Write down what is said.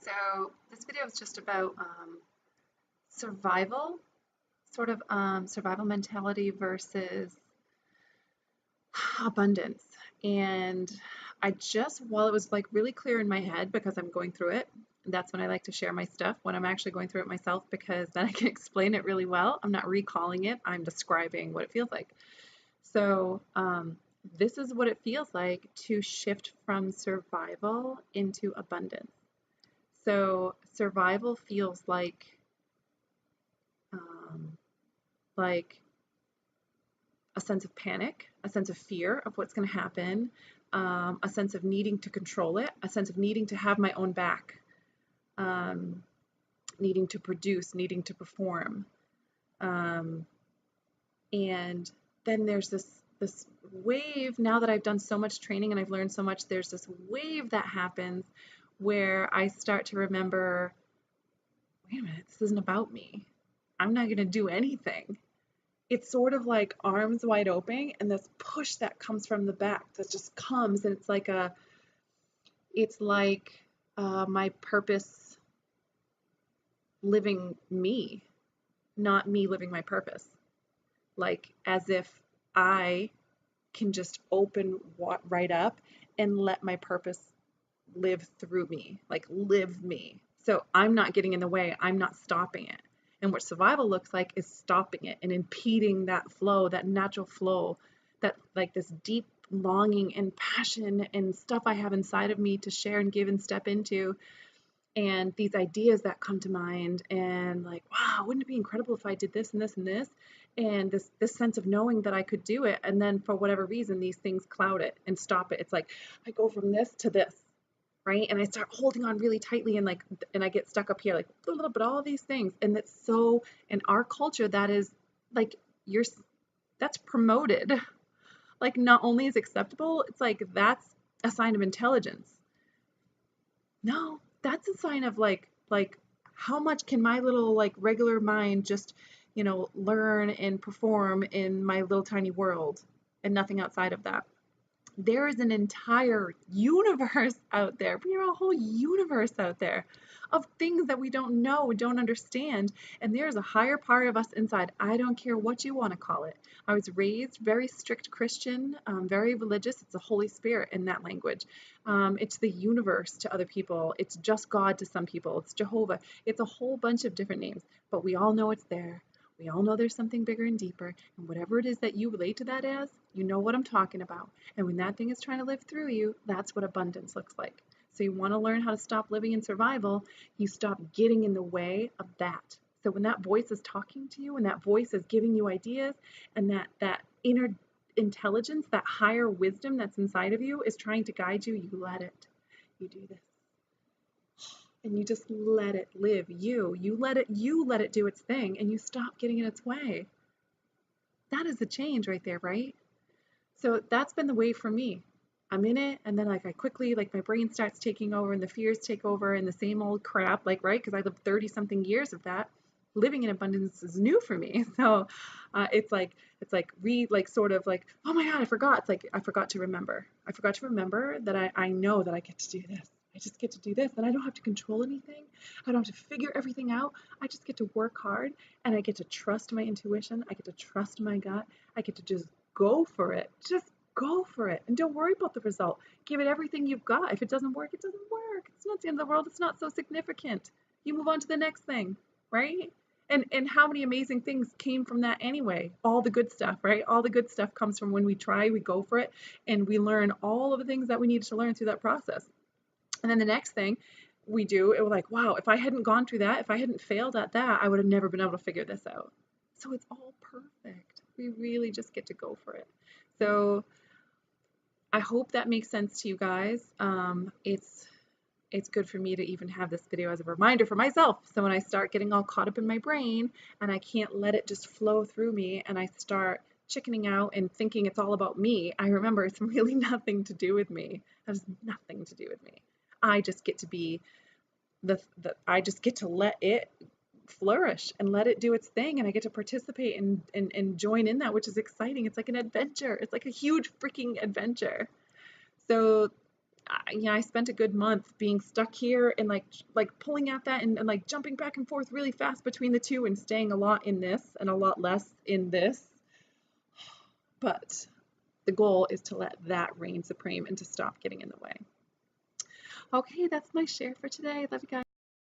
So this video is just about survival, sort of survival mentality versus abundance. And while it was like really clear in my head because I'm going through it, that's when I like to share my stuff, when I'm actually going through it myself, because then I can explain it really well. I'm not recalling it, I'm describing what it feels like. So, this is what it feels like to shift from survival into abundance. So survival feels um, like a sense of panic, a sense of fear of what's going to happen, a sense of needing to control it, a sense of needing to have my own back, um, needing to produce, needing to perform, um, and then there's this wave. Now that I've done so much training and I've learned so much, there's this wave that happens where I start to remember, wait a minute, this isn't about me. I'm not going to do anything. It's sort of like arms wide open and this push that comes from the back that just comes, and it's like my purpose living me, not me living my purpose. Like as if I can just open right up and let my purpose live through me, like live me. So I'm not getting in the way, I'm not stopping it. And what survival looks like is stopping it and impeding that flow, that natural flow, that like this deep longing and passion and stuff I have inside of me to share and give and step into. And these ideas that come to mind, and like, wow, wouldn't it be incredible if I did this and this and this? And this sense of knowing that I could do it. And then for whatever reason, these things cloud it and stop it. It's like I go from this to this, right? And I start holding on really tightly, and I get stuck up here, like but all these things. And that's so, in our culture, that is like you're that's promoted. Like not only is acceptable, it's like that's a sign of intelligence. No, that's a sign of like how much can my little like regular mind just, learn and perform in my little tiny world and nothing outside of that. There is an entire universe out there. We are a whole universe out there of things that we don't know, don't understand. And there's a higher part of us inside. I don't care what you want to call it. I was raised very strict Christian, very religious. It's the Holy Spirit in that language. It's the universe to other people. It's just God to some people. It's Jehovah. It's a whole bunch of different names, but we all know it's there. We all know there's something bigger and deeper, and whatever it is that you relate to that as, you know what I'm talking about. And when that thing is trying to live through you, that's what abundance looks like. So you want to learn how to stop living in survival, you stop getting in the way of that. So when that voice is talking to you and that voice is giving you ideas, and that inner intelligence, that higher wisdom that's inside of you is trying to guide you, you let it. You do this. And you just let it live you let it do its thing, and you stop getting in its way. That is the change right there, right? So that's been the way for me. I'm in it, and then like I quickly, like my brain starts taking over and the fears take over and the same old crap, like, right? Because I lived 30 something years of that. Living in abundance is new for me. So it's like sort of like, oh my God, I forgot. It's like I forgot to remember. I forgot to remember that I know that I get to do this. I just get to do this, and I don't have to control anything. I don't have to figure everything out. I just get to work hard, and I get to trust my intuition. I get to trust my gut. I get to just go for it. Just go for it, and don't worry about the result. Give it everything you've got. If it doesn't work, it doesn't work. It's not the end of the world. It's not so significant. You move on to the next thing, right? And how many amazing things came from that anyway? All the good stuff, right? All the good stuff comes from when we try, we go for it, and we learn all of the things that we needed to learn through that process. And then the next thing we do, it was like, wow, if I hadn't gone through that, if I hadn't failed at that, I would have never been able to figure this out. So it's all perfect. We really just get to go for it. So I hope that makes sense to you guys. It's good for me to even have this video as a reminder for myself. So when I start getting all caught up in my brain and I can't let it just flow through me, and I start chickening out and thinking it's all about me, I remember it's really nothing to do with me. It has nothing to do with me. I just get to be I just get to let it flourish and let it do its thing, and I get to participate and join in that, which is exciting. It's like an adventure. It's like a huge freaking adventure. So I spent a good month being stuck here and like pulling at that and like jumping back and forth really fast between the two and staying a lot in this and a lot less in this. But the goal is to let that reign supreme and to stop getting in the way. Okay, that's my share for today. Love you guys.